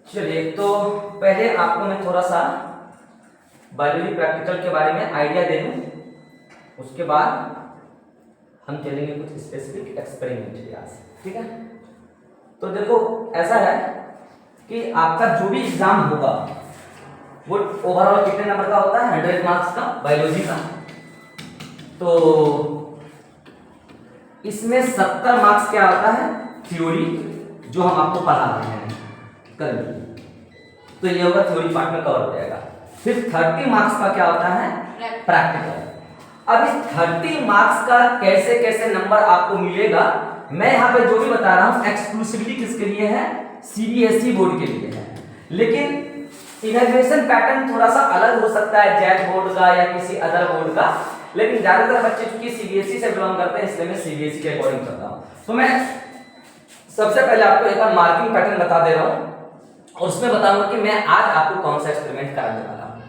चलिए, तो पहले आपको मैं थोड़ा सा बायोलॉजी प्रैक्टिकल के बारे में आइडिया दे दूं, उसके बाद हम चलेंगे कुछ स्पेसिफिक एक्सपेरिमेंट यहाँ से। ठीक है, तो देखो ऐसा है कि आपका जो भी एग्जाम होगा वो ओवरऑल कितने नंबर का होता है? 100 मार्क्स का बायोलॉजी का। तो इसमें 70 मार्क्स क्या होता है? थ्योरी, जो हम आपको पढ़ा रहे हैं कल, तो ये होगा थ्योरी पार्ट में कवर हो जाएगा। फिर 30 मार्क्स का क्या होता है? प्रैक्टिकल। अब इस 30 मार्क्स का कैसे कैसे नंबर आपको मिलेगा, मैं यहाँ पे जो भी बता रहा हूँ एक्सक्लूसिवली किसके लिए है? सीबीएसई बोर्ड के लिए है। लेकिन इवैल्यूएशन पैटर्न थोड़ा सा अलग हो सकता है जैक बोर्ड का या किसी अदर बोर्ड का, लेकिन ज्यादातर बच्चे चूंकि सीबीएसई से बिलोंग करते हैं इसलिए मैं सीबीएसई के अकॉर्डिंग करता हूँ। तो मैं सबसे पहले आपको एक बार मार्किंग पैटर्न बता दे रहा हूँ और उसमें बताऊंगा कि मैं आज आपको कौन सा एक्सपेरिमेंट कराने वाला हूँ।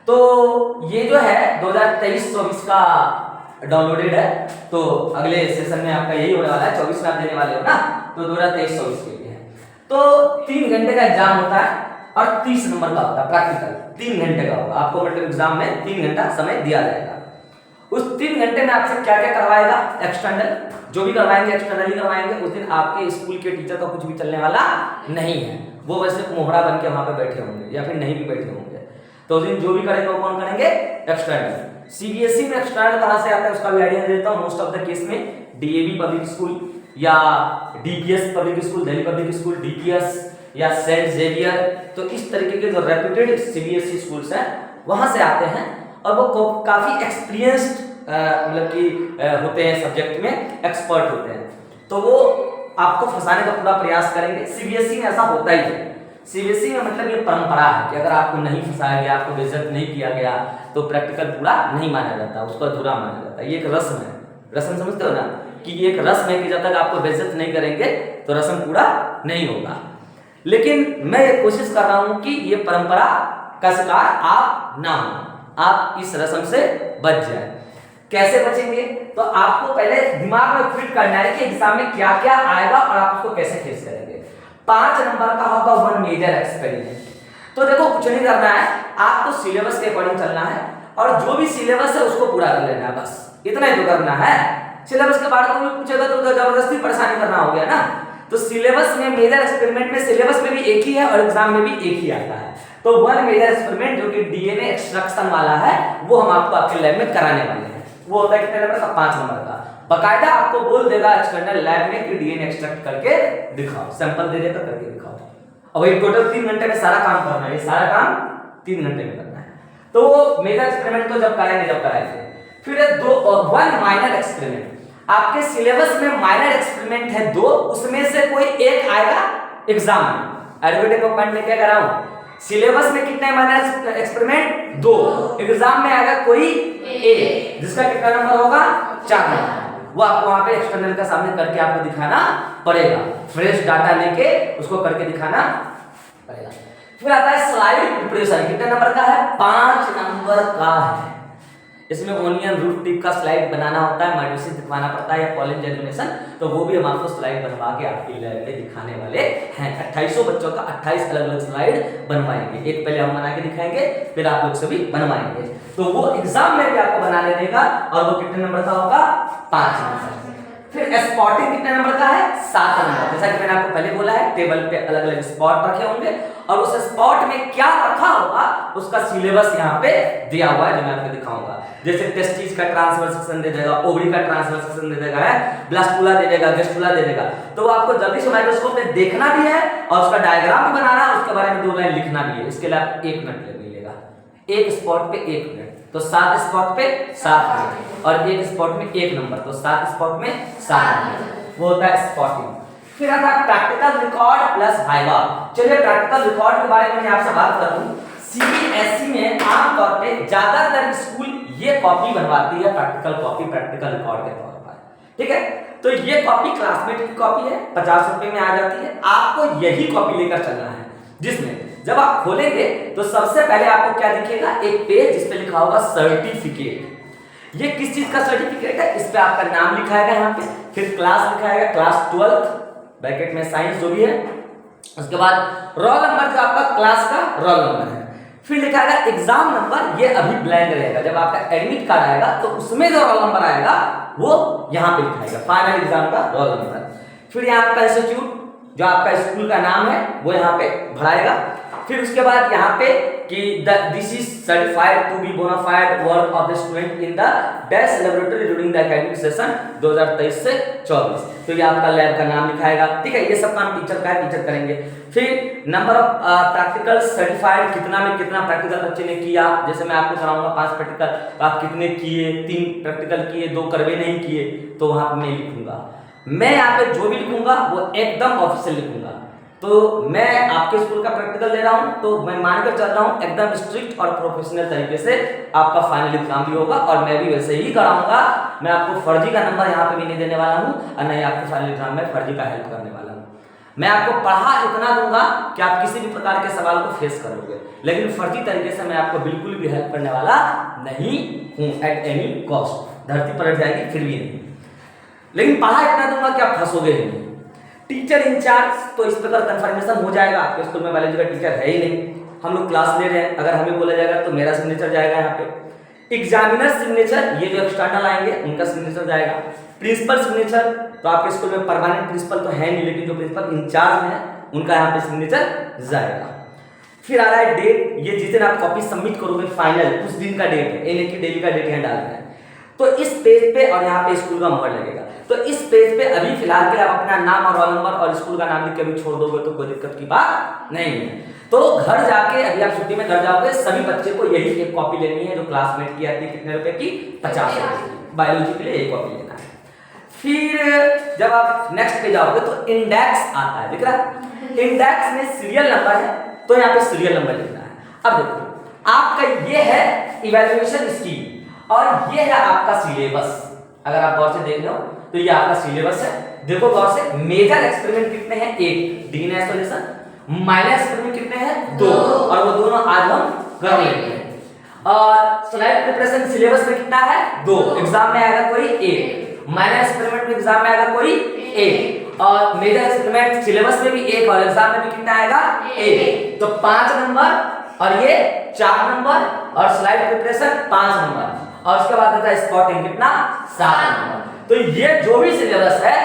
तो ये जो है 2023-24 का डाउनलोडेड है, तो अगले सेशन में आपका यही होने वाला है। 24 में आप देने वाले हो ना, तो 2023-24 के लिए है। तो 3 घंटे का एग्जाम होता है और 30 नंबर का होता है प्रैक्टिकल। 3 घंटे का होगा आपको, मतलब एग्जाम में 3 घंटा समय दिया जाएगा। उस 3 घंटे में आपसे क्या क्या करवाएगा? एक्सटर्नल, जो भी करवाएंगे एक्सटर्नली करवाएंगे। उस दिन आपके स्कूल के टीचर का कुछ भी चलने वाला नहीं है, वो वैसे मोहरा बन के वहां पे बैठे होंगे या फिर नहीं भी बैठे होंगे। तो उस दिन जो भी करेंगे वो कौन करेंगे? एक्सटर्नल। सीबीएसई में एक्सटर्नल कहां से आता है उसका भी आइडिया दे देता हूं। मोस्ट ऑफ द केस में डीएवी पब्लिक स्कूल या DPS public school, Delhi public school, DPS या सेंट जेवियर, तो इस तरीके के जो रेप्यूटेड सीबीएसई स्कूल्स हैं वहां से आते हैं और वो काफी एक्सपीरियंस्ड मतलब कि होते हैं, सब्जेक्ट में एक्सपर्ट होते हैं। तो वो आपको फंसाने का पूरा प्रयास करेंगे। सीबीएसई में ऐसा होता ही है। सीबीएसई में मतलब ये परंपरा है कि अगर आपको नहीं फंसाया गया, आपको बेइज्जत नहीं किया गया, तो प्रैक्टिकल पूरा नहीं माना जाता, उसको अधूरा माना जाता है। ये एक रस्म है। रस्म समझते हो ना, कि ये एक रस्म है कि जब तक आपको बेइज्जत नहीं करेंगे तो रस्म पूरा नहीं होगा। लेकिन मैं ये कोशिश कर रहा हूं कि ये परंपरा का शिकार आप ना हो, आप इस रस्म से बच जाए। कैसे बचेंगे? तो आपको पहले दिमाग में फिट करना है कि एग्जाम में क्या क्या आएगा और आप उसको कैसे फेस करेंगे। 5 नंबर का होगा 1 मेजर एक्सपेरिमेंट। तो देखो कुछ नहीं करना है, आपको सिलेबस के अकॉर्डिंग चलना है और जो भी सिलेबस है उसको पूरा कर लेना है, बस इतना ही तो करना है। सिलेबस के बारे में पूछेगा तो जबरदस्ती परेशानी करना हो गया ना। तो सिलेबस में मेजर एक्सपेरिमेंट में सिलेबस में भी एक ही है और एग्जाम में भी एक ही आता है। तो 1 मेजर एक्सपेरिमेंट जो कि डीएनए एक्सट्रैक्शन वाला है वो हम आपको आपके लैब में कराने वाले हैं। वो होता है कितने नंबर का? 5 नंबर का। बकायदा आपको बोल देगा एक्सटर्नल लैब में कि डीएनए एक्सट्रैक्ट करके दिखाओ, सैंपल दे देगा करके दिखाओ। अब ये टोटल 3 घंटे में सारा काम करना है, ये सारा काम 3 घंटे में करना है। तो वो मेजर एक्सपेरिमेंट तो जब कराएंगे। फिर 1 माइनर एक्सपेरिमेंट। आपके सिलेबस में माइनर एक्सपेरिमेंट है 2, उसमें से कोई एक आएगा एग्जाम में। एडवर्टाइजमेंट ऑफ पॉइंट में क्या कर रहा हूं? सिलेबस में कितने माइनर एक्सपेरिमेंट? 2, एग्जाम में आएगा कोई एक, जिसका कितना नंबर होगा? 4 नंबर। वो आपको वहां पे एक्सटर्नल का सामने करके आपको दिखाना पड़ेगा, फ्रेश डाटा लेके उसको करके दिखाना पड़ेगा। फिर आता है स्लाइड प्रिपरेशन। कितने नंबर का है? 5 नंबर का है। इसमें ओनियन रूट टिप का स्लाइड बनाना होता है, माइटोसिस दिखवाना पड़ता है या पॉलन जेर्मिनेशन, तो वो भी हम आपको स्लाइड बनवा के आपके लैब में दिखाने वाले हैं। 2800 बच्चों का 28 अलग-अलग स्लाइड बनवाएंगे। एक पहले हम बना के दिखाएंगे, फिर आप लोग से भी बनवाएंगे। तो वो एग्जाम में भी आपको बनाने देगा और वो कितने नंबर का होगा? 5 नंबर। फिर स्पॉटिंग कितने नंबर का है? 7 नंबर। जैसा कि मैंने आपको पहले बोला है, टेबल पे अलग-अलग स्पॉट रखे होंगे और उस स्पॉट में क्या रखा होगा उसका सिलेबस यहाँ पे दिया हुआ है, जो मैं आपको दिखाऊंगा। जैसे टेस्टिस का ट्रांसफर सेक्शन दे देगा, ओवरी का ट्रांसफर सेक्शन दे देगा, है ब्लास्टुला दे देगा, गेस्टुला दे देगा। तो आपको जल्दी से माइक्रोस्कोप में देखना भी है और उसका डायग्राम भी बनाना है, उसके बारे में 2 लाइन लिखना भी है। इसके लिए आप 1 मिनट लगेगा। एक स्पॉट पे 1 मिनट, तो 7 स्पॉट पे 7 मिनट और एक स्पॉट में 1 नंबर, तो 7 स्पॉट में 7 नंबर। वो होता है स्पॉटिंग। फिर आता है प्रैक्टिकल रिकॉर्ड प्लस वाइवा। चलिए प्रैक्टिकल रिकॉर्ड के बारे में मैं आपसे बात करूं। सीबीएसई में आमतौर पे ज्यादातर स्कूल ये कॉपी बनवाती है, प्रैक्टिकल कॉपी, प्रैक्टिकल रिकॉर्ड के तौर पर। ठीक है, तो ये कॉपी क्लासमेट की कॉपी है, 50 रुपए में आ जाती है। आपको यही कॉपी लेकर चलना है, जिसमें जब आप खोलेंगे तो सबसे पहले आपको क्या दिखेगा? एक पेज जिस पे लिखा होगा सर्टिफिकेट। ये किस चीज का सर्टिफिकेट है? इस पे आपका नाम लिखा है यहाँ पे, फिर क्लास लिखा है, क्लास 12 ब्रैकेट में साइंस जो भी है, उसके बाद रोल नंबर जो आपका क्लास का रोल नंबर है। फिर लिखा है एग्जाम नंबर, ये अभी ब्लैंक रहेगा। जब आपका एडमिट कार्ड आएगा तो उसमें जो रोल नंबर आएगा वो यहाँ पे लिखाएगा, फाइनल एग्जाम का रोल नंबर। फिर यहाँ आपका इंस्टीट्यूट जो आपका स्कूल का नाम है वो यहाँ पे भराएगा। फिर उसके बाद यहाँ पे कि this is certified to be bonafide work of the student in the dash laboratory during the academic session 2023 से 24। तो ये आपका लैब का नाम लिखाएगा, ठीक है। ये सब काम टीचर का है, टीचर करेंगे। फिर नंबर ऑफ प्रैक्टिकल सर्टिफाइड, कितना में कितना प्रैक्टिकल बच्चे ने किया। जैसे मैं आपको कराऊंगा 5 प्रैक्टिकल, तो आप कितने किए, 3 प्रैक्टिकल किए, 2 करवे नहीं किए, तो वहां पर मैं लिखूंगा। मैं यहाँ पे जो भी लिखूंगा वो एकदम ऑफिशियल लिखूंगा। तो मैं आपके स्कूल का प्रैक्टिकल दे रहा हूं, तो मैं मानकर चल रहा हूं एकदम स्ट्रिक्ट और प्रोफेशनल तरीके से आपका फाइनल एग्जाम भी होगा, और मैं भी वैसे ही कराऊंगा। मैं आपको फर्जी का नंबर यहाँ पे भी नहीं देने वाला हूं, और नहीं आपको फाइनल एग्जाम में फर्जी का हेल्प करने वाला हूं। मैं आपको पढ़ा इतना दूंगा कि आप किसी भी प्रकार के सवाल को फेस करोगे, लेकिन फर्जी तरीके से मैं आपको बिल्कुल भी हेल्प करने वाला नहीं हूं एट एनी कॉस्ट। धरती पलट जाएगी फिर भी नहीं, लेकिन पढ़ा इतना दूंगा कि आप फंसोगे नहीं। टीचर इंचार्ज, तो इस प्रकार कंफर्मेशन हो जाएगा। आपके स्कूल में बायोलॉजी का टीचर है ही नहीं, हम लोग क्लास ले रहे हैं, अगर हमें बोला जाएगा तो मेरा सिग्नेचर जाएगा यहाँ पे। एग्जामिनर सिग्नेचर, ये जो एक्सटर्नल आएंगे उनका सिग्नेचर जाएगा। प्रिंसिपल सिग्नेचर, तो आपके स्कूल में परमानेंट प्रिंसिपल तो है नहीं, लेकिन जो प्रिंसिपल इंचार्ज है उनका यहाँ पे सिग्नेचर जाएगा। फिर आ रहा है डेट, ये जिस दिन आप कॉपी सबमिट करोगे फाइनल उस दिन का डेट है, यानी कि डेली का डेट यहाँ डालना है। तो इस पेज पे और यहाँ पे स्कूल का मोहर लगेगा। तो इस पेज पे अभी फिलहाल के आप अपना नाम और रोल नंबर और स्कूल का नाम लिख के अभी छोड़ दोगे तो कोई दिक्कत की बात नहीं है। तो घर जाके अभी आप छुट्टी में घर जाओगे, सभी बच्चे को यही एक कॉपी लेनी है जो क्लासमेट की आती है। कितने रुपए की? 50 रुपए की। बायोलॉजी के लिए एक कॉपी लेना है। फिर जब आप नेक्स्ट पे जाओगे तो इंडेक्स आता है, दिख रहा है? इंडेक्स में सीरियल नंबर है, तो यहाँ पे सीरियल नंबर लिखना है। अब देखो आपका ये है इवैल्यूएशन स्कीम और ये है आपका सिलेबस। अगर आप गौर से देख लो तो ये आपका सिलेबस है। देखो गौर से, मेजर एक्सपेरिमेंट कितने हैं? 1 डीएनए आइसोलेशन। माइनर एक्सपेरिमेंट कितने हैं? 2, और वो दोनों आज हम कर लेंगे। और स्लाइड प्रिपरेशन सिलेबस में कितना है? 2। एग्जाम में आएगा कोई 1, माइनर एक्सपेरिमेंट में एग्जाम में आएगा कोई 1, और मेजर एक्सपेरिमेंट सिलेबस में भी 1 और एग्जाम में भी कितना आएगा? 1। तो 5 नंबर और ये 4 नंबर और स्लाइड प्रिपरेशन 5 नंबर, और उसके बाद आता है स्पॉटिंग कितना? 7 नंबर। तो ये जो भी सिलेबस है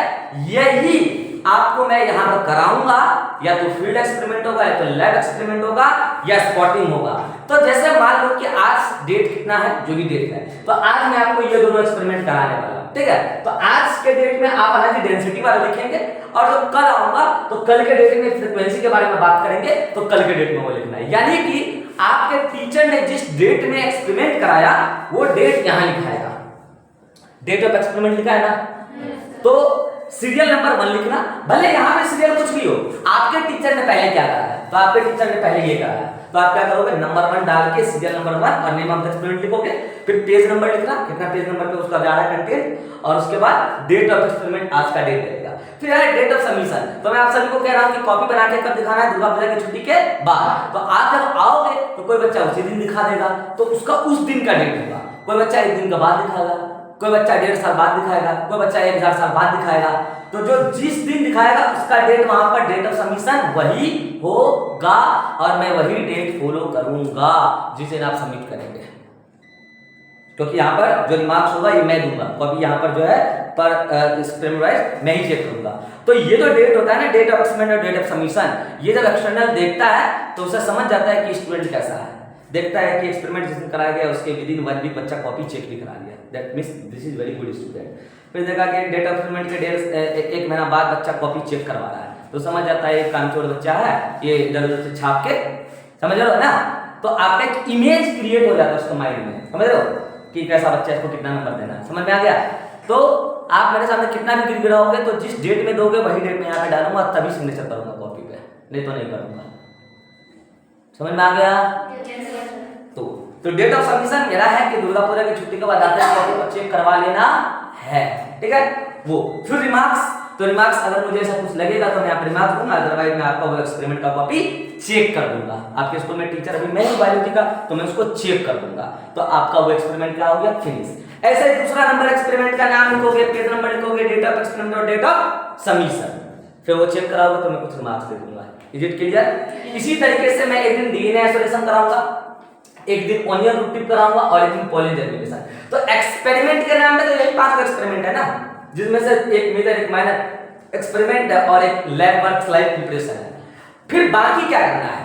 यही आपको मैं यहाँ पर कराऊंगा, या तो फील्ड एक्सपेरिमेंट होगा, या तो लैब एक्सपेरिमेंट होगा, या स्पॉटिंग होगा। तो जैसे मान लो कि आज डेट कितना है, जो भी डेट है, तो आज मैं आपको ये दोनों एक्सपेरिमेंट कराने वाला हूँ, ठीक है। तो आज के डेट में आप एनर्जी डेंसिटी वाला लिखेंगे, और जब कल आऊंगा तो कल के डेट में फ्रीक्वेंसी के बारे में बात करेंगे, तो कल के डेट में वो लिखना है। यानी कि आपके टीचर ने जिस डेट में एक्सपेरिमेंट कराया वो डेट यहाँ लिखाएगा। डेट ऑफ एक्सपेरिमेंट लिखा है ना, तो सीरियल नंबर 1 लिखना, भले यहाँ पे सीरियल कुछ भी हो। आपके टीचर ने पहले क्या करा है, तो आपके टीचर ने पहले ये करा है, तो आप क्या करोगे? नंबर 1 डाल के सीरियल नंबर 1 और नेम ऑफ द एक्सपेरिमेंट लिखोगे। फिर पेज नंबर लिखना, कितना पेज नंबर पे उसका ज्यादा कंटेंट, और उसके बाद डेट ऑफ एक्सपेरिमेंट, आज का डेट रहेगा। फिर है डेट ऑफ सबमिशन। तो मैं आप सभी को कह रहा हूँ कि कॉपी बना के कब दिखाना है? दुर्गा पूजा की छुट्टी के बाद। तो आप जब आओगे तो कोई बच्चा उसी दिन दिखा देगा, तो उसका उस दिन का डेट होगा। कोई बच्चा 1 दिन के बाद दिखाएगा, कोई बच्चा 1.5 साल बाद दिखाएगा, कोई बच्चा 1000 साल बाद दिखाएगा। तो जो जिस दिन दिखाएगा उसका डेट, वहां पर डेट ऑफ सबमिशन वही होगा, और मैं वही डेट फॉलो करूंगा जिस दिन आप सबमिट करेंगे। क्योंकि यहाँ पर जो रिमार्क्स होगा ये मैं दूंगा, कॉपी यहाँ पर जो है पर एक्सपेरिमेंट वाइज मैं ही चेक करूंगा। तो ये जो डेट होता है ना, डेट ऑफ एक्सपेरिमेंट और डेट ऑफ सबमिशन, ये जब एक्सटर्नल देखता है तो उसे समझ जाता है कि स्टूडेंट कैसा है। देखता है कि एक्सपेरिमेंट जिस दिन कराया गया उसके विदिन 1 वीक बच्चा कॉपी चेक भी करा लिया, that means this is very good student. फिर देखा कि डेट ऑफ एक्सपेरिमेंट के डेट 1 महीना बाद बच्चा कॉपी चेक करवा रहा है, तो समझ जाता है ये कामचोर बच्चा है, ये इधर-उधर से छाप के, समझ रहे हो ना। तो आपका एक इमेज क्रिएट हो जाता है उसके माइंड में, समझ रहे हो कि कैसा बच्चा, इसको कितना नंबर देना है, समझ में आ गया। तो आप मेरे सामने कितना भी गिड़गिड़ाओगे तो जिस डेट में दोगे वही डेट में यहाँ पे डालूंगा, तभी सिग्नेचर करूंगा कॉपी पे, नहीं तो नहीं करूंगा। समझ में आ गया। तो डेट ऑफ सबमिशन मेरा है कि दुर्गा पूजा की छुट्टी के बाद आते हैं कॉपी को चेक करवा लेना है, ठीक है वो। फिर रिमार्क्स, तो रिमार्क्स अगर मुझे ऐसा कुछ लगेगा तो मैं यहाँ रिमार्क्स दूंगा, अदरवाइज मैं आपका वो एक्सपेरिमेंट का कॉपी चेक कर दूंगा। आपके स्कूल में टीचर अभी मैं हूँ बायोलॉजी का, तो मैं उसको चेक कर दूंगा, तो आपका वो एक्सपेरिमेंट क्या हो गया? फिनिश। ऐसे ही दूसरा नंबर एक्सपेरिमेंट का नाम लिखोगे, पेज नंबर लिखोगे, डेट ऑफ एक्सपेरिमेंट और डेट ऑफ सबमिशन, फिर वो चेक कराओगे तो मैं कुछ रिमार्क्स दे दूंगा। Is it clear? इसी तरीके से मैं एक दिन डीएनए आइसोलेशन कराऊंगा, एक दिन ओनियन रूट टिप कराऊंगा और एक दिन पॉलिन जर्मिनेशन। तो एक्सपेरिमेंट के नाम में तो यही 5 एक्सपेरिमेंट है ना, जिसमें से एक मेजर एक माइनर एक्सपेरिमेंट है और एक लैब वर्क स्लाइड प्रिपरेशन है। फिर बाकी क्या करना है,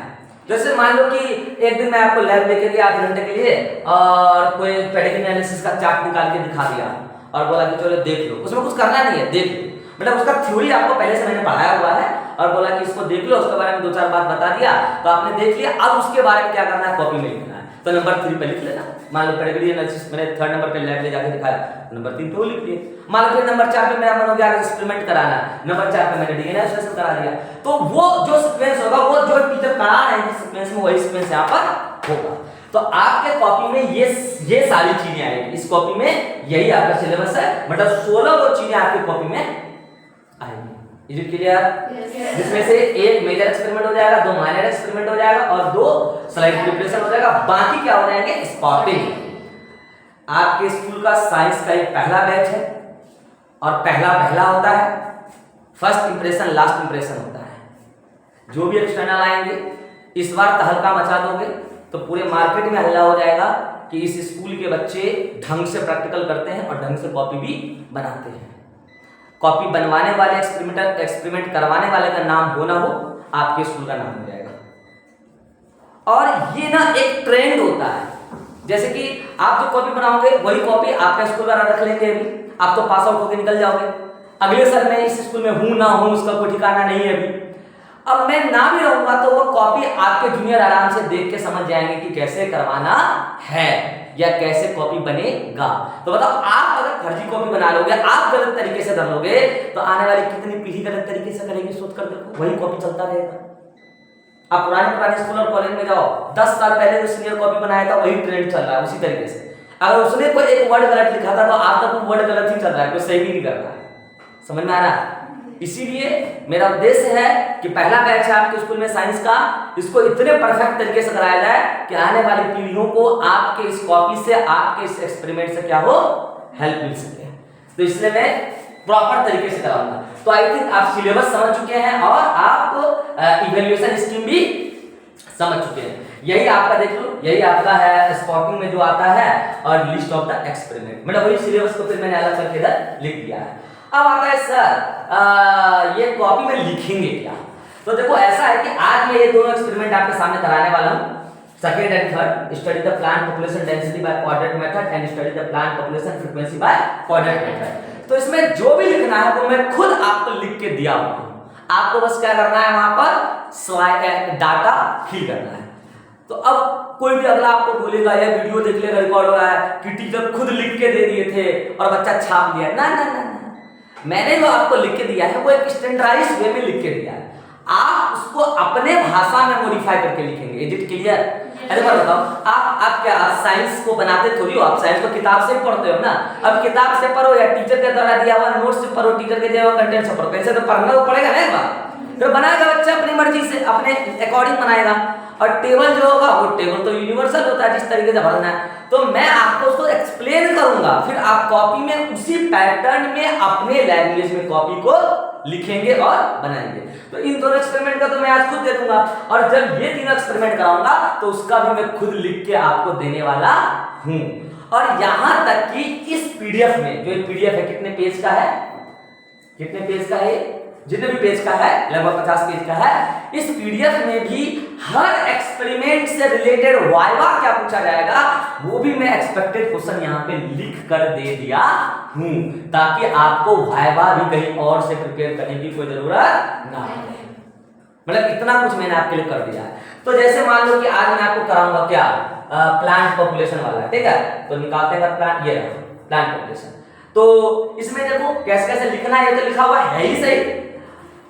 जैसे मान लो कि एक दिन मैं आपको लैब लेके गया आधे घंटे के लिए और कोई पेडिग्री एनालिसिस का चार्ट निकाल के दिखा दिया और बोला कि चलो देख लो, उसमें कुछ करना नहीं है, देख लो, मतलब उसका थ्योरी आपको पहले से मैंने पढ़ाया हुआ है और बोला कि इसको देख लो, उसके बारे में 2-4 बात बता दिया तो आपने देख लिया। अब उसके बारे में क्या करना है, कॉपी में लिखना है। तो नंबर 3 पे लिख लेना, मान लो पेडिग्री एनालिसिस मैंने 3rd नंबर पे लैब ले जाके दिखाया, नंबर 3 पे वो लिख लिए। मान लो फिर नंबर 4 पे मेरा मन हो गया एक्सपेरिमेंट कराना, नंबर 4 पे मैंने डीएनए आइसोलेशन करा दिया। तो वो जो सीक्वेंस होगा, वो जो टीचर करा रहे हैं जिस सीक्वेंस में, वही सीक्वेंस यहाँ पर होगा। तो आपके कॉपी में ये सारी चीजें आएगी, इस कॉपी में यही आपका सिलेबस है, मतलब 16 वो चीजें आपकी कॉपी में आएंगी। Is it clear? जिसमें से एक मेजर एक्सपेरिमेंट हो जाएगा, 2 माइनर एक्सपेरिमेंट हो जाएगा और 2 स्लाइड प्रिपरेशन हो जाएगा। बाकी क्या हो जाएंगे, स्पॉटिंग। आपके स्कूल का साइंस का एक पहला बैच है और पहला होता है, फर्स्ट इंप्रेशन लास्ट इंप्रेशन होता है। जो भी एक्सटर्नल आएंगे इस बार तहलका मचा दोगे तो पूरे मार्केट में हल्ला हो जाएगा कि इस स्कूल के बच्चे ढंग से प्रैक्टिकल करते हैं और ढंग से कॉपी भी बनाते हैं। कॉपी बनवाने वाले एक्सपेरिमेंट करवाने वाले का नाम हो ना हो, आपके स्कूल का नाम हो जाएगा। और ये ना एक ट्रेंड होता है, जैसे कि आप जो कॉपी बनाओगे वही कॉपी आपका स्कूल वाला रख लेंगे, अभी आप तो पास आउट होकर निकल जाओगे। अगले साल मैं इस स्कूल में हूं ना हूं उसका कोई ठिकाना नहीं है अभी। अब मैं ना भी रहूंगा तो वो कॉपी आपके जूनियर आराम से देख के समझ जाएंगे कि कैसे करवाना है या कैसे कॉपी बनेगा। तो बताओ, आप अगर फर्जी कॉपी बना लोगे, आप गलत तरीके से कर लोगे तो आने वाली कितनी पीढ़ी गलत तरीके से करेगी, सोच कर देखो, वही कॉपी चलता रहेगा। आप पुराने स्कूल और कॉलेज में जाओ, 10 साल पहले जो सीनियर कॉपी बनाया था वही ट्रेंड चल रहा है उसी तरीके से। अगर उसने कोई एक वर्ड गलत लिखा था तो आज तक वो वर्ड गलत ही चल रहा है, कोई सही भी नहीं कर रहा है। समझ में आ रहा है? इसीलिए मेरा उद्देश्य है कि पहला बैच है आपके स्कूल में साइंस का, इसको इतने परफेक्ट तरीके से कराया जाए कि आने वाली पीढ़ियों को आपके इस कॉपी से, आपके इस एक्सपेरिमेंट से क्या हो, हेल्प मिल सके। तो इसलिए मैं प्रॉपर तरीके से कराऊंगा। तो आई थिंक आप सिलेबस समझ चुके हैं और आप इवैल्यूएशन स्कीम भी समझ चुके हैं। यही आपका देख लो, यही आपका है स्पॉटिंग में जो आता है और लिस्ट ऑफ द एक्सपेरिमेंट, मतलब वही सिलेबस को फिर मैंने अलग करके इधर लिख दिया है। अब आता है सर ये कॉपी में लिखेंगे क्या। तो देखो ऐसा है कि आज मैं ये दोनों एक्सपेरिमेंट आपके सामने कराने वाला हूँ, second and third, study the plant population density by quadrant method and study the plant population frequency by quadrant method. तो इसमें जो भी लिखना है वो मैं खुद आपको लिख के दिया हुआ हूँ, आपको बस क्या करना है, वहां पर स्लाइड डाटा फिल करना है। तो अब कोई भी अगला आपको बोलेगा या वीडियो देख लेगा रिकॉर्ड हो रहा है कि टीचर खुद लिख के दे दिए थे और बच्चा छाप लिया, ना ना ना, मैंने जो आपको लिख के दिया है वो एक स्टैंडर्डाइज्ड वे में लिख के दिया है, आप उसको अपने भाषा में मॉडिफाई करके लिखेंगे। Is it clear? अरे मैं बताओ, आप क्या साइंस को बनाते थोड़ी हो, आप साइंस को किताब से पढ़ते हो ना। अब किताब से पढ़ो या टीचर के द्वारा दिया हुआ नोट से पढ़ो, टीचर के दिया हुआ कंटेंट से पढ़ो, कैसे तो पढ़ना तो पड़ेगा ना एक बार। तो बनाएगा बच्चा अपनी मर्जी से, अपने अकॉर्डिंग बनाएगा। और टेबल जो होगा वो टेबल तो यूनिवर्सल होता है जिस तरीके से भरना है, तो मैं आपको उसको एक्सप्लेन करूंगा, फिर आप कॉपी में उसी पैटर्न में अपने लैंग्वेज में कॉपी को लिखेंगे और बनाएंगे। तो इन दोनों एक्सपेरिमेंट का तो मैं आज खुद दे दूंगा और जब ये तीनों एक्सपेरिमेंट कराऊंगा तो उसका भी मैं खुद लिख के आपको देने वाला हूं। और यहां तक कि इस पीडीएफ में, जो पीडीएफ है कितने पेज का है, कितने पेज का है, जितने भी पेज का है लगभग 50 पेज का है, इस पीडीएफ में भी हर एक्सपेरिमेंट से रिलेटेड वाइवा क्या पूछा जाएगा वो भी मैं एक्सपेक्टेड क्वेश्चन यहाँ पे लिख कर दे दिया हूं, ताकि आपको वाइवा भी कहीं और से प्रिपेयर करने की कोई जरूरत ना पड़े। मतलब इतना कुछ मैंने आपके लिए कर दिया है। तो जैसे मान लो कि आज मैं आपको कराऊंगा क्या, प्लांट पॉपुलेशन वाला, ठीक है। तो निकालते हैं प्लांट, ये रहा प्लांट पॉपुलेशन। तो इसमें देखो कैसे कैसे लिखना है, ये तो लिखा हुआ है ही सही,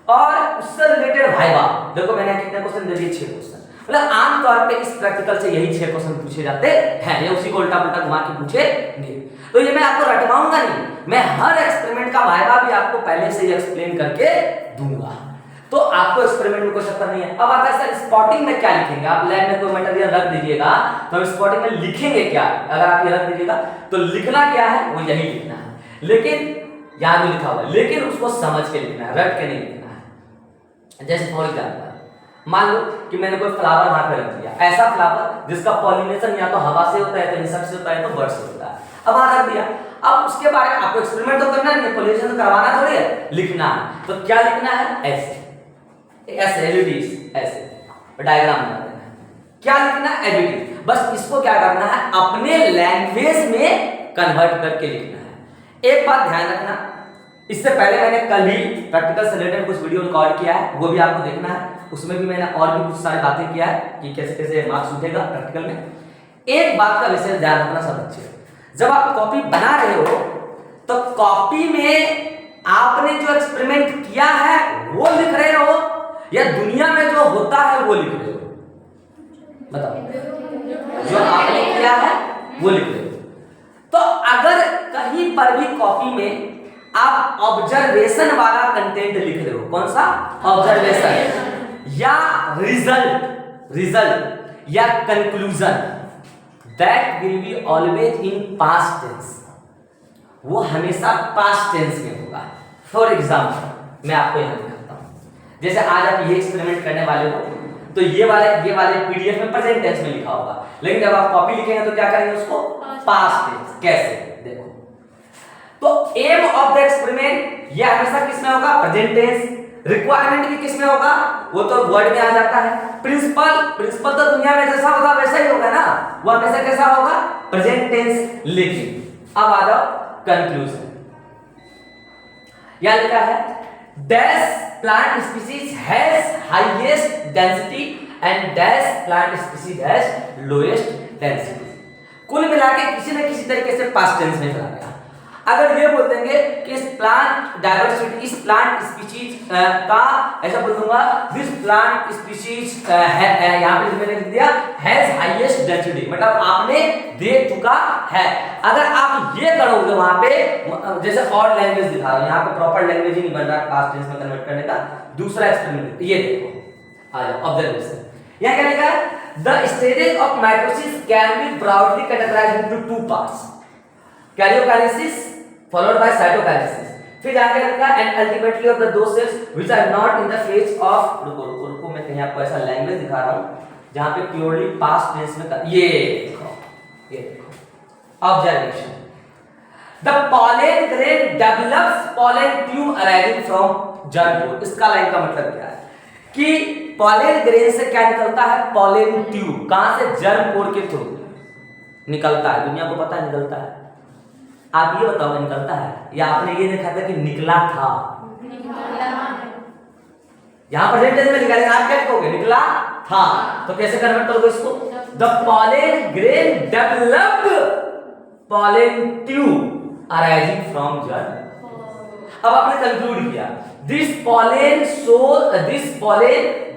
और उससे रिलेटेड वाइवा देखो मैंने कितने क्वेश्चन दे दिए, 6 क्वेश्चन। मतलब आमतौर पे इस प्रैक्टिकल से यही 6 क्वेश्चन पूछे जाते हैं, या उसी को उल्टा पुल्टा घुमा के पूछेंगे। तो ये मैं आपको रटवाऊंगा नहीं, मैं हर एक्सपेरिमेंट का वाइवा भी आपको पहले से ही एक्सप्लेन करके दूंगा, तो आपको एक्सपेरिमेंट में कोई चक्कर नहीं है। अब आता है सर स्पॉटिंग में क्या लिखेंगे, आप लैब में कोई मटेरियल रख दीजिएगा तो स्पॉटिंग में लिखेंगे क्या, अगर आप ये रख दीजिएगा तो लिखना क्या है वो यही लिखना है, लेकिन यहाँ भी लिखा हुआ है, लेकिन उसको समझ के लिखना है, रट के नहीं लिखना है। जैसे फॉर एग्जाम्पल मान लो कि मैंने कोई फ्लावर वहां पे रख दिया, ऐसा फ्लावर जिसका पॉलिनेशन या तो हवा से होता है, तो इंसेक्ट से होता है, तो बर्ड से होता है। अब वहां रख दिया, अब उसके बारे में आपको एक्सपेरिमेंट तो करना नहीं है, पॉलिनेशन तो करवाना थोड़ी है, लिखना है। तो क्या लिखना है? ऐसे ऐसे एलईडीज, ऐसे डायग्राम बना देना है। क्या लिखना है? एलईडी। बस इसको क्या करना है? अपने लैंग्वेज में कन्वर्ट करके लिखना है। एक बात ध्यान रखना, इससे पहले मैंने कल ही प्रैक्टिकल से रिलेटेड कुछ वीडियो रिकॉर्ड किया है, वो भी आपको देखना है। उसमें भी मैंने और भी कुछ सारी बातें किया है कि कैसे कैसे मार्क्स उठेगा प्रैक्टिकल में। एक बात का विशेष ध्यान रखना सब बच्चे, जब आप कॉपी बना रहे हो तो कॉपी में आपने जो एक्सपेरिमेंट किया है वो लिख रहे हो या दुनिया में जो होता है वो लिख रहे हो? बताओ। जो आपने किया है वो लिख रहे हो। तो अगर कहीं पर भी कॉपी में आप ऑब्जर्वेशन वाला कंटेंट लिख रहे हो, कौन सा? ऑब्जर्वेशन या रिजल्ट या conclusion, that will be always in past tense. वो हमेशा पास्ट टेंस में होगा। फॉर एग्जाम्पल मैं आपको यहां दिखाता हूं, जैसे आज आप ये एक्सपेरिमेंट करने वाले हो तो ये वाले पीडीएफ में प्रेजेंट टेंस में लिखा होगा, लेकिन जब आप कॉपी लिखेंगे तो क्या करेंगे उसको? Past tense. कैसे? देखो, तो एम ऑफ द एक्सपेरिमेंट ये हमेशा किस में होगा? Present tense. रिक्वायरमेंट भी किस में होगा? वो तो वर्ड में आ जाता है। प्रिंसिपल तो दुनिया में जैसा होगा वैसा ही होगा ना, वो हमेशा कैसा होगा? Present tense. लेकिन अब आ जाओ कंक्लूजन। यहां लिखा है dash plant species has highest density and dash plant species has lowest density. कुल मिला के किसी न किसी तरीके से पास्ट टेंस में चला गया। अगर ये बोल देंगे कि इस प्लांट डाइवर्सिटी, इस प्लांट स्पीशीज का, ऐसा बोल दूंगा दिस प्लांट स्पीशीज है, यहां पे मैंने लिख दिया हैज हाईएस्ट डेंसिटी, मतलब आपने देख चुका है। अगर आप ये करोगे वहां पे, जैसे और लैंग्वेज दिखा रहा हूं, यहां पे प्रॉपर लैंग्वेज ही नहीं बन रहा पास्ट टेंस में कन्वर्ट करने का। दूसरा एक्सपेरिमेंट ये देखो, आ जाओ ऑब्जर्वेशन। यहां क्या लिखा है? The stages of mitosis can be broadly categorised into two parts, karyokinesis followed by cytokinesis। फिर आगे लिखा एंड अल्टीमेटली ऑफ द दो cells which are not in the phase of, रुको मैं कहीं आपको ऐसा लैंग्वेज दिखा रहा हूं जहां पे प्योरली पास्ट टेंस में ये देखो observation. The pollen grain develops pollen tube arising from germ pore. इसका लाइन का मतलब क्या है कि पॉलन ग्रेन से क्या निकलता है? Pollen tube. कहां से? जर्म पोर के थ्रू निकलता है। दुनिया को पता है निकलता है। आप ये बताओ निकलता है या आपने ये देखा था कि निकला था? यहां प्रेजेंट टेंस में लिखा है, आप क्या लिखोगे? निकला था। तो कैसे कन्वर्ट करोगे इसको? The pollen grain developed pollen tube arising from germ. अब आपने कंक्लूड किया this pollen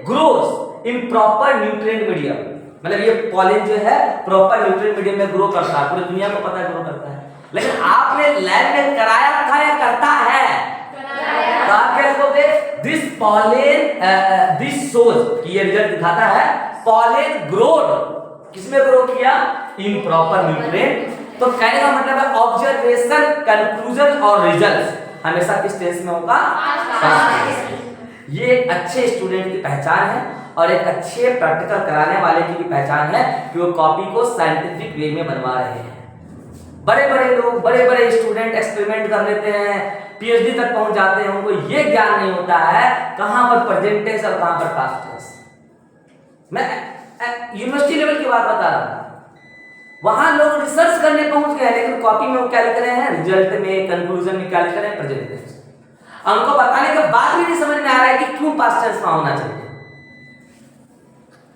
grows in proper nutrient medium, मतलब ये पॉलन जो है प्रॉपर न्यूट्रिएंट मीडियम में ग्रो करता है। पूरी दुनिया को पता है ग्रो करता है, लेकिन आपने लैब में कराया था या करता है? तो आप क्या लिखोगे? दिस पॉलन दिस शोज कि ये रिजल्ट दिखाता है पॉलन ग्रोड, किसमें ग्रो किया? इन प्रॉपर न्यूट्रिएंट। तो कहने का मतलब है ऑब्जर्वेशन, कंक्लूजन और रिजल्ट हमेशा किस टेंस में होगा? Past tense. ये एक अच्छे स्टूडेंट की पहचान है और एक अच्छे प्रैक्टिकल कराने वाले की भी पहचान है कि वो कॉपी को साइंटिफिक वे में बनवा रहे हैं। बड़े बड़े लोग, बड़े बड़े स्टूडेंट एक्सपेरिमेंट कर लेते हैं, पीएचडी तक पहुंच जाते हैं, उनको ये ज्ञान नहीं होता है कहां पर प्रेजेंट टेंस और कहां पर पास्ट टेंस। मैं यूनिवर्सिटी लेवल की बात बता रहा हूं, वहां लोग रिसर्च करने पहुंच गए, लेकिन कॉपी में वो क्या लिख रहे हैं? रिजल्ट में, कंक्लूजन में क्या लिख रहे हैं? Present tense. उनको बताने के बाद भी नहीं समझ में आ रहा है कि क्यों पास्ट टेंस में होना चाहिए।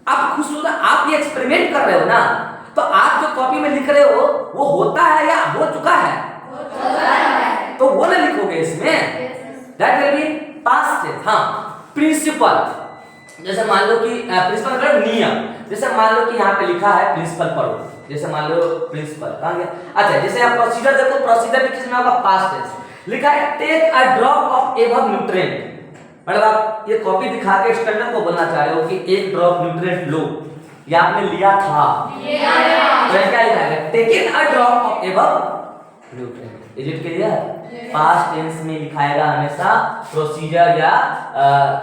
आप खुद सोचो, आप ये एक्सपेरिमेंट कर रहे हो ना, तो आप जो कॉपी में लिख रहे हो वो होता है या हो चुका है? तो वो ना लिखोगे इसमें, that will be past tense. हाँ, प्रिंसिपल, जैसे मान लो कि प्रिंसिपल मतलब नियम, जैसे मान लो कि यहाँ पे लिखा है प्रिंसिपल पढ़ो, जैसे मान लो प्रिंसिपल कहां गया? अच्छा, जैसे आप प्रोसीजर देखो, प्रोसीजर भी किसमें होगा? Past tense. लिखा है take a drop of above nutrient, मतलब आप ये कॉपी दिखा के स्टूडेंट को बोलना चाह रहे हो कि एक ड्रॉप न्यूट्रिएंट लो, या आपने लिया था? तो क्या लिखा है? Taking a drop of above nutrient. Is it clear? Past tense में लिखाएगा हमेशा प्रोसीजर या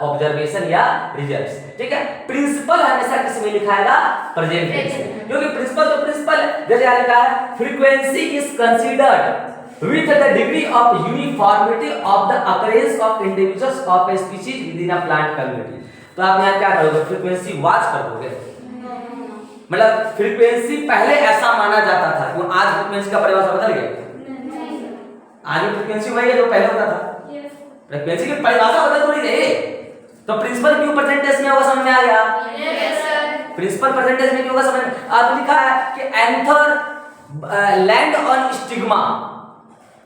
ऑब्जर्वेशन या रिजल्ट्स, ठीक है। प्रिंसिपल हमेशा किस में लिखाएगा? प्रेजेंट टेंस में, क्योंकि प्रिंसिपल तो प्रिंसिपल है। जैसे यहाँ लिखा है frequency is considered with the degree of uniformity of the occurrence of individuals of a species within a plant community। तो आप यहाँ क्या करोगे? फ्रीक्वेंसी वॉच कर दोगे। मतलब फ्रीक्वेंसी पहले ऐसा माना जाता था, वो आज फ्रीक्वेंसी का परिभाषा बदल गया। आज फ्रीक्वेंसी वही है जो पहले होता था। फ्रीक्वेंसी की परिभाषा बदल थोड़ी रही। तो प्रिंसिपल क्यों प्रेजेंट टेंस में होगा? समझ में आ गया? प्रिंसिपल प्रेजेंट टेंस में क्यों होगा? समझ में आप लिखा है कि anther land on stigma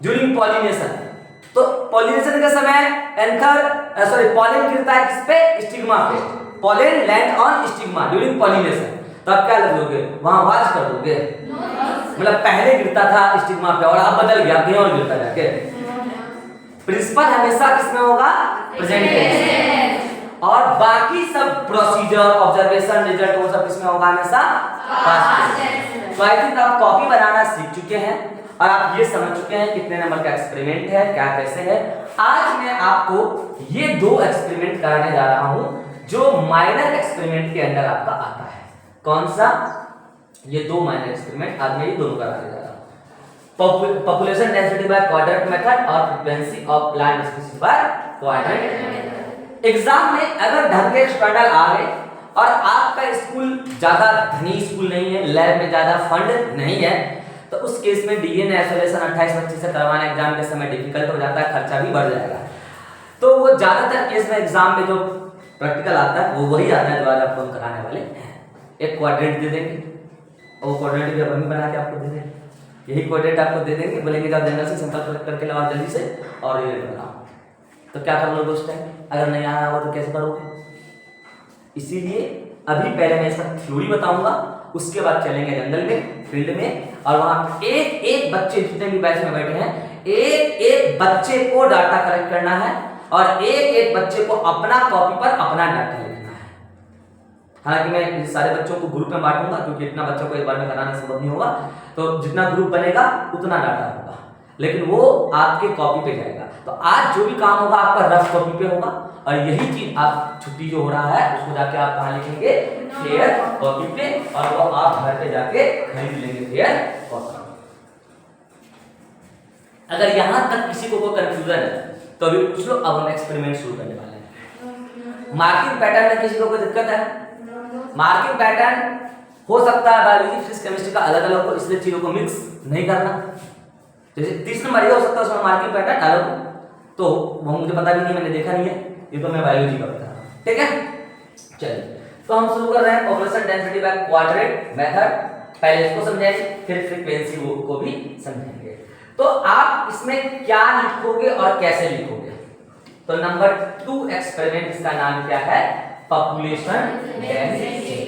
during pollination. तो पॉलिनेशन के समय एंथर पॉलन गिरता है किस पे? स्टिग्मा पे। Pollen land on stigma during pollination. तो आप क्या लगोगे? वहां वाच कर दोगे। मतलब पहले गिरता था स्टिग्मा पे और अब बदल गया, कहीं और गिरता जाके। प्रिंसिपल हमेशा किसमें होगा? Present tense. और बाकी सब प्रोसीजर, ऑब्जर्वेशन, रिजल्ट वो सब किसमें होगा? हमेशा पास्ट टेंस। तो आई थिंक आप कॉपी बनाना सीख चुके हैं और आप ये समझ चुके हैं कितने नंबर का एक्सपेरिमेंट है, क्या कैसे है। आज मैं आपको ये 2 एक्सपेरिमेंट कराने जा रहा हूं जो माइनर एक्सपेरिमेंट के अंदर आपका आता है। कौन सा? ये 2 माइनर एक्सपेरिमेंट आज मैं ये दोनों कराने जा रहा हूं। Population density by quadrant method और frequency of plant species by quadrant. Exam में अगर ढंग के स्टैंडर्ड आ गए और आपका स्कूल ज्यादा धनी स्कूल नहीं है, लैब में ज्यादा फंड नहीं है, तो उस केस में डीएनए आइसोलेशन 28-25 से करवाना एग्जाम के समय डिफिकल्ट हो जाता है, खर्चा भी बढ़ जाएगा। तो वो ज्यादातर केस में एग्जाम में जो प्रैक्टिकल आता है वो वही आता है जो आज आपको हम कराने वाले हैं। एक क्वाड्रेंट दे देंगे, वो क्वाड्रेंट भी हम बना के आपको दे देंगे। यही क्वाड्रेंट आपको दे देंगे, बोलेंगे आप जनरल से सिंपल कलेक्ट करके लाओ जल्दी से और ये बनाओ। तो क्या कर लोगे उस टाइम? अगर नहीं आया होगा तो कैसे करोगे? इसीलिए अभी पहले मैं इसका थ्योरी बताऊंगा, उसके बाद चलेंगे जंगल में, फील्ड में, और वहां एक एक बच्चे, जितने भी बैच में बैठे हैं, एक एक बच्चे को डाटा कलेक्ट करना है और एक एक बच्चे को अपना कॉपी पर अपना डाटा लिखना है। हालांकि मैं सारे बच्चों को ग्रुप में बांटूंगा क्योंकि इतना बच्चों को एक बार में कराना संभव नहीं होगा, तो जितना ग्रुप बनेगा उतना डाटा होगा, लेकिन वो आपके कॉपी पे जाएगा। तो आज जो भी काम होगा आपका रफ कॉपी पे होगा और यही चीज आप छुट्टी जो हो रहा है उसको जाके आप कहाँ लिखेंगे? फेयर कॉपी पे, और वो आप घर पे जाके खरीद लेंगे फेयर कॉपी। अगर यहां तक किसी को कोई कंफ्यूजन है तो अभी पूछ लो। अब हम एक्सपेरिमेंट शुरू करने वाले हैं। मार्किंग पैटर्न में किसी को कोई दिक्कत है? मार्किंग पैटर्न हो सकता है बायोलॉजी, फिजिक्स, केमिस्ट्री का अलग अलग हो, इसलिए चीजों को मिक्स नहीं करना। जैसे 30 नंबर ये हो सकता है उसमें मार्किंग पैटर्न अलग हो, तो वो मुझे पता भी नहीं, मैंने देखा नहीं है, ये तो मैं बायोलॉजी का बता रहा हूं, ठीक है। चलिए तो हम शुरू कर रहे हैं population density by quadrant method. पहले इसको समझेंगे, फिर फ्रीक्वेंसी को भी समझेंगे। तो आप इसमें क्या लिखोगे और कैसे लिखोगे? तो नंबर 2 एक्सपेरिमेंट, इसका नाम क्या है? Population density.